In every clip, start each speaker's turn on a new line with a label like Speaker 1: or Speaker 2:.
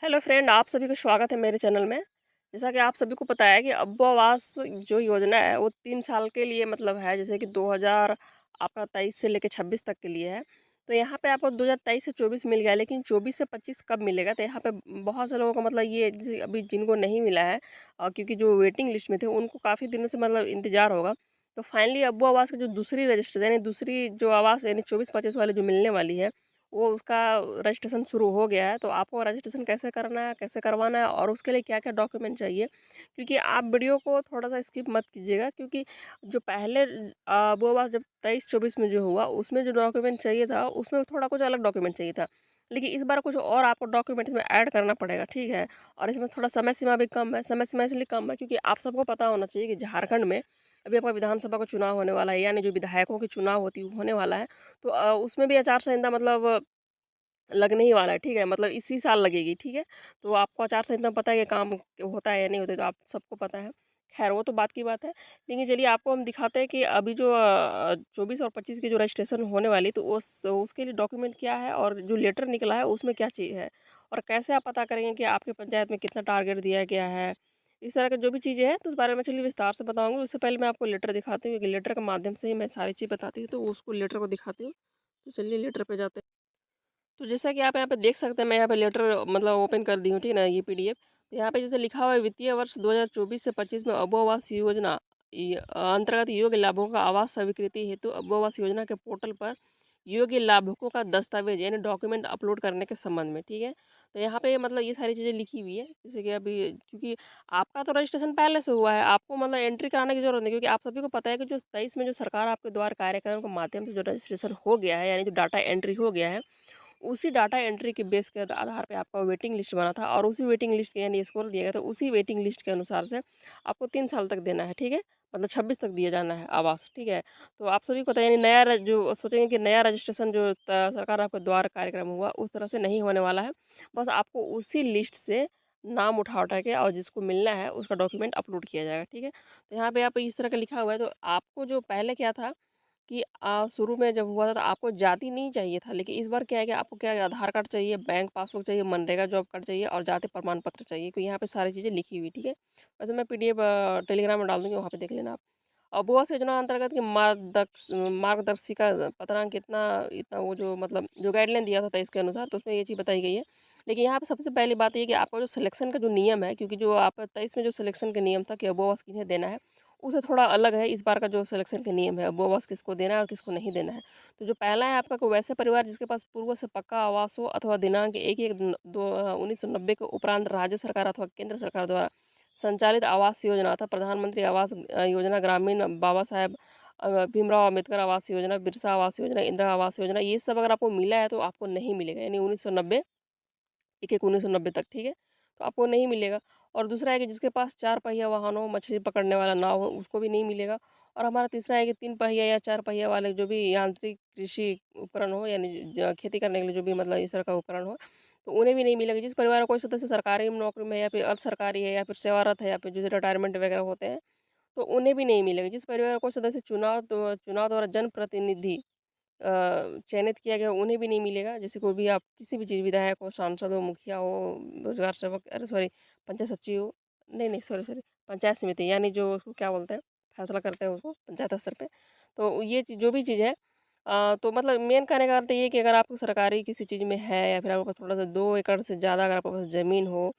Speaker 1: Hello friend, आप सभी का स्वागत है मेरे चैनल में। जैसा कि आप सभी को पता है कि अब्बू आवास जो योजना है वो 3 साल के लिए मतलब है, जैसे कि 2000 आपका 23 से लेके 26 तक के लिए है। तो यहाँ पे आपको 2023 से 24 मिल गया, लेकिन 24 से 25 कब मिलेगा? तो यहाँ पे बहुत से लोगों को मतलब ये जैसे अभी जिनको नहीं मिला है, क्योंकि जो वेटिंग लिस्ट में थे उनको काफ़ी दिनों से मतलब इंतज़ार होगा। तो फाइनली अब्बू आवास की जो दूसरी रजिस्ट्रेशन यानी दूसरी जो आवास यानी 24-25 वाली जो मिलने वाली है, वो उसका रजिस्ट्रेशन शुरू हो गया है। तो आपको रजिस्ट्रेशन कैसे करना है, कैसे करवाना है और उसके लिए क्या-क्या डॉक्यूमेंट चाहिए, क्योंकि आप वीडियो को थोड़ा-सा स्किप मत कीजिएगा, क्योंकि जो पहले वो बात जब 23-24 में जो हुआ, उसमें जो डॉक्यूमेंट चाहिए था, उसमें थोड़ा कुछ अलग डॉक्यूमेंट चाहिए था। लेकिन इस बार कुछ और आपको डॉक्यूमेंट इसमें ऐड करना पड़ेगा, ठीक है? और इसमें थोड़ा समय सीमा भी कम है। समय सीमा इसलिए कम है क्योंकि आप सबको पता होना चाहिए कि झारखंड में अभी आपका विधानसभा का चुनाव होने वाला है, यानी जो विधायकों के चुनाव होती है, वो होने वाला है। तो उसमें भी आचार संहिता मतलब लगने ही वाला है, ठीक है? मतलब इसी साल लगेगी, ठीक है? तो आपको आचार संहिता में पता है कि काम होता है या नहीं होता है, तो आप सबको पता है। ख़ैर वो तो बात की बात है। लेकिन चलिए आपको हम दिखाते हैं कि अभी जो 24 और 25 की जो रजिस्ट्रेशन होने वाली, तो उसके लिए डॉक्यूमेंट क्या है और जो लेटर निकला है उसमें क्या चीज़ है? और कैसे आप पता करेंगे कि आपके पंचायत में कितना टारगेट दिया गया है? इस तरह की जो भी चीज़ें हैं, तो उस बारे में चलिए विस्तार से बताऊँगी। उससे पहले मैं आपको लेटर दिखाती हूँ, क्योंकि लेटर के माध्यम से ही मैं सारी चीज़ बताती हूँ, तो उसको लेटर को दिखाती हूँ। तो चलिए लेटर पे जाते हैं। तो जैसा कि आप यहाँ पे देख सकते हैं, मैं यहाँ पे लेटर मतलब ओपन कर दी हूँ, ठीक है ना, ये पीडीएफ। तो यहाँ पे जैसे लिखा हुआ है, वित्तीय वर्ष 2024 से 25 में अबू आवास योजना अंतर्गत योग्य लाभुकों का आवास स्वीकृति हेतु अबू आवास योजना के पोर्टल पर योग्य लाभुकों का दस्तावेज यानी डॉक्यूमेंट अपलोड करने के संबंध में, ठीक है। तो यहाँ पे मतलब ये सारी चीज़ें लिखी हुई है, जैसे कि अभी क्योंकि आपका तो रजिस्ट्रेशन पहले से हुआ है, आपको मतलब एंट्री कराने की जरूरत नहीं, क्योंकि आप सभी को पता है कि जो 23 में जो सरकार आपके द्वारा कार्यक्रम के माध्यम से जो रजिस्ट्रेशन हो गया है, यानी जो डाटा एंट्री हो गया है, उसी डाटा एंट्री के बेस के आधार पे आपका वेटिंग लिस्ट बना था, और उसी वेटिंग लिस्ट के यानी स्कोर दिया गया था, उसी वेटिंग लिस्ट के अनुसार से आपको 3 साल तक देना है, ठीक है? मतलब 26 तक दिया जाना है आवास, ठीक है? तो आप सभी को तो यानी जो सोचेंगे कि नया रजिस्ट्रेशन जो सरकार आपके द्वारा कार्यक्रम हुआ, उस तरह से नहीं होने वाला है। बस आपको उसी लिस्ट से नाम उठा उठा के और जिसको मिलना है उसका डॉक्यूमेंट अपलोड किया जाएगा, ठीक है? तो यहाँ पे आप इस तरह का लिखा हुआ है। तो आपको जो पहले क्या था कि शुरू में जब हुआ था तो आपको जाति नहीं चाहिए था, लेकिन इस बार क्या है कि आपको क्या है, आधार कार्ड चाहिए, बैंक पासबुक चाहिए, मनरेगा जॉब कार्ड चाहिए और जाति प्रमाण पत्र चाहिए, क्योंकि यहाँ पे सारी चीज़ें लिखी हुई, ठीक है। वैसे मैं पीडीएफ टेलीग्राम में डाल दूँगी, वहाँ पे देख लेना आप। अब बुआ योजना अंतर्गत की मार्गदर्शिका पत्रांक कितना इतना वो जो मतलब जो गाइडलाइन दिया था इसके अनुसार, तो उसमें ये चीज़ बताई गई है। लेकिन यहाँ पे सबसे पहली बात ये है कि आपका जो सिलेक्शन का जो नियम है, क्योंकि जो आप 23 में जो सिलेक्शन का नियम था कि अबोवस किन्हें देना है, उसे थोड़ा अलग है इस बार का जो सिलेक्शन का नियम है, अबोवस किसको देना है और किसको नहीं देना है। तो जो पहला है आपका, कोई वैसे परिवार जिसके पास पूर्व से पक्का आवास हो अथवा दिनांक 1/1/1990 के उपरांत राज्य सरकार अथवा केंद्र सरकार द्वारा संचालित आवास योजना था, प्रधानमंत्री आवास योजना, ग्रामीण बाबा साहेब भीमराव अम्बेडकर आवास योजना, बिरसा आवास योजना, इंदिरा आवास योजना, ये सब अगर आपको मिला है तो आपको नहीं मिलेगा, यानी 1990 एक 1990 तक, ठीक है? तो आपको नहीं मिलेगा। और दूसरा है कि जिसके पास 4 पहिया वाहन हो, मछली पकड़ने वाला नाव हो, उसको भी नहीं मिलेगा। और हमारा तीसरा है कि 3 पहिया या 4 पहिया वाले जो भी यांत्रिक कृषि उपकरण हो, यानी खेती करने के लिए जो भी मतलब इस तरह का उपकरण हो, तो उन्हें भी नहीं मिलेगा। जिस परिवार का कोई सदस्य सरकारी नौकरी में या फिर अर्ध सरकारी है या फिर सेवारत है या फिर जैसे रिटायरमेंट वगैरह होते हैं, तो उन्हें भी नहीं मिलेगा। जिस परिवार का कोई सदस्य चुनाव द्वारा जनप्रतिनिधि चयनित किया गया, उन्हें भी नहीं मिलेगा। जैसे कोई भी आप किसी भी चीज़, विधायक हो, सांसद हो, मुखिया हो, रोजगार सेवक, अरे सॉरी, पंचायत सचिव हो, नहीं नहीं, सॉरी सॉरी, पंचायत समिति, यानी जो उसको क्या बोलते हैं, फैसला करते हैं उसको पंचायत स्तर पे। तो ये जो भी चीज़ है, तो मतलब मेन कहने का अर्थ ये है कि अगर आपको सरकारी किसी चीज़ में है या फिर आपके पास थोड़ा सा 2 एकड़ से ज़्यादा अगर आपके पास ज़मीन हो,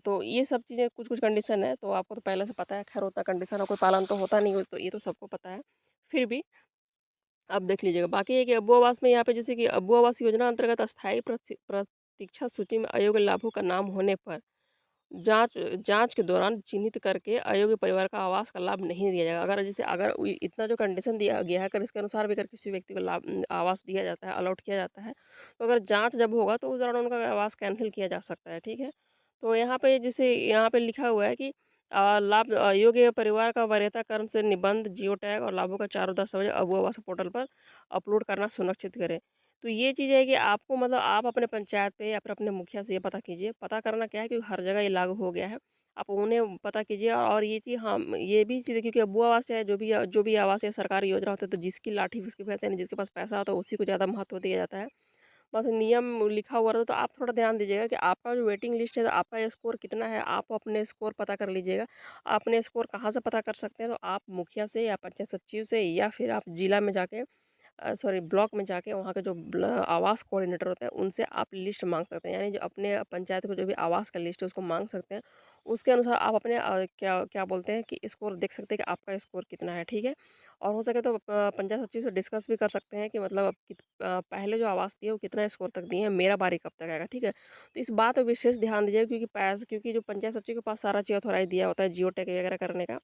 Speaker 1: तो ये सब चीज़ें कुछ कुछ कंडीशन है, तो आपको तो पहले से पता है। खैर होता कंडीशन का कोई पालन तो होता नहीं हो, तो ये तो सबको पता है। फिर भी आप देख लीजिएगा। बाकी है कि अब्बू आवास में यहाँ पे जैसे कि अब्बू आवास योजना अंतर्गत अस्थायी प्रतीक्षा सूची में अयोग्य लाभुक का नाम होने पर जांच जांच के दौरान चिन्हित करके अयोग्य परिवार का आवास का लाभ नहीं दिया जाएगा। अगर जैसे अगर इतना जो कंडीशन दिया गया है, अगर इसके अनुसार भी अगर किसी व्यक्ति को आवास दिया जाता है, अलॉट किया जाता है, तो अगर जांच जब होगा तो उस दौरान उनका आवास कैंसिल किया जा सकता है, ठीक है। तो यहाँ पे जैसे यहाँ पे लिखा हुआ है कि लाभ योग्य परिवार का वरीयता क्रम से निबंध, जियो टैग और लाभों का चारों दस्तावेज अबू आवास पोर्टल पर अपलोड करना सुनिश्चित करें। तो ये चीज़ है कि आपको मतलब आप अपने पंचायत पे या फिर अपने मुखिया से ये पता कीजिए। पता करना क्या है, क्योंकि हर जगह ये लागू हो गया है। आप उन्हें पता कीजिए, और ये चीज़, हाँ, ये भी चीज़ है, क्योंकि अबू आवास चाहे जो भी आवास या सरकारी योजना होता है, तो जिसकी लाठी उसकी भैंस, यानी जिसके पास पैसा होता है उसी को ज़्यादा महत्व दिया जाता है। बस नियम लिखा हुआ रहता, तो आप थोड़ा ध्यान दीजिएगा कि आपका जो वेटिंग लिस्ट है, तो आपका स्कोर कितना है, आप अपने स्कोर पता कर लीजिएगा। आप अपने स्कोर कहाँ से पता कर सकते हैं, तो आप मुखिया से या पंचायत सचिव से या फिर आप जिला में जाके सॉरी ब्लॉक में जाके वहाँ के जो आवास कोऑर्डिनेटर होते हैं उनसे आप लिस्ट मांग सकते हैं, यानी जो अपने पंचायत को जो भी आवास का लिस्ट है उसको मांग सकते हैं। उसके अनुसार आप अपने क्या क्या बोलते हैं कि स्कोर देख सकते हैं कि आपका स्कोर कितना है, ठीक है। और हो सके तो पंचायत सचिव से डिस्कस भी कर सकते हैं कि मतलब अब पहले जो आवास दिए वो कितना स्कोर तक दिए हैं, मेरा बारी कब तक आएगा, ठीक है। तो इस बात पर विशेष ध्यान दीजिएगा, क्योंकि क्योंकि जो पंचायत सचिव के पास सारा चीज़ ऑथोराइज दिया होता है जियो टैग वगैरह करने का,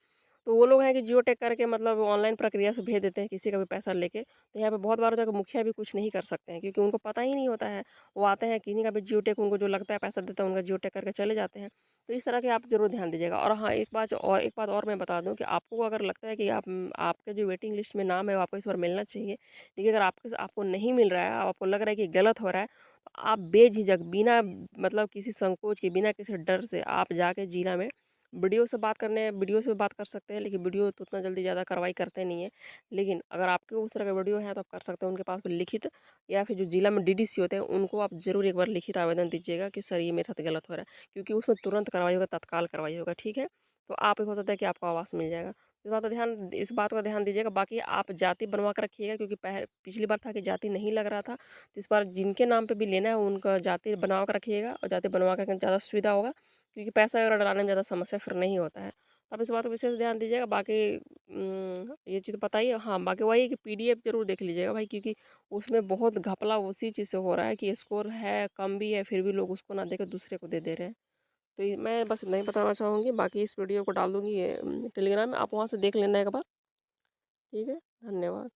Speaker 1: तो वो लोग हैं कि जियो टैग करके मतलब ऑनलाइन प्रक्रिया से भेज देते हैं किसी का भी पैसा लेके। तो यहाँ पे बहुत बार होता है कि मुखिया भी कुछ नहीं कर सकते हैं, क्योंकि उनको पता ही नहीं होता है। वो आते हैं किन्हीं का भी जियो टैग, उनको जो लगता है पैसा देता है उनका जियो टैग करके चले जाते हैं। तो इस तरह के आप ज़रूर ध्यान दीजिएगा। और हाँ, एक बात और मैं बता दूँ कि आपको अगर लगता है कि आपके जो वेटिंग लिस्ट में नाम है वो आपको इस बार मिलना चाहिए, लेकिन अगर आपको नहीं मिल रहा है, आपको लग रहा है कि गलत हो रहा है, तो आप बेझिझक बिना मतलब किसी संकोच के, बिना किसी डर से आप जाके जिला में वीडियो से बात कर सकते हैं, लेकिन वीडियो तो उतना जल्दी ज़्यादा कार्रवाई करते नहीं है। लेकिन अगर आपके उस तरह का वीडियो है तो आप कर सकते हैं, उनके पास भी लिखित, या फिर जो जिला में डीडीसी होते हैं उनको आप ज़रूर एक बार लिखित आवेदन दीजिएगा कि सर ये मेरे साथ गलत हो रहा है, क्योंकि उसमें तुरंत कार्रवाई होगा, तत्काल कार्रवाई होगा, ठीक है। तो आप हो सकता है कि आपको आवास मिल जाएगा। इस बात का ध्यान दीजिएगा। बाकी आप जाति बनवा कर रखिएगा, क्योंकि पिछली बार था कि जाति नहीं लग रहा था, तो इस बार जिनके नाम पे भी लेना है उनका जाति बनवा कर रखिएगा, और जाति बनवा कर ज़्यादा सुविधा होगा, क्योंकि पैसा वगैरह डलाने में ज़्यादा समस्या फिर नहीं होता है। तो आप इस बात को विशेष ध्यान दीजिएगा। बाकी ये चीज़ पता ही है। हाँ, बाकी वही है कि पीडीएफ ज़रूर देख लीजिएगा भाई, क्योंकि उसमें बहुत घपला उसी चीज़ से हो रहा है कि स्कोर है, कम भी है, फिर भी लोग उसको ना देकर दूसरे को दे दे रहे हैं। तो ये मैं बस इतना ही बताना चाहूँगी। बाकी इस वीडियो को डाल दूँगी ये टेलीग्राम में, आप वहाँ से देख लेना एक बार, ठीक है। धन्यवाद।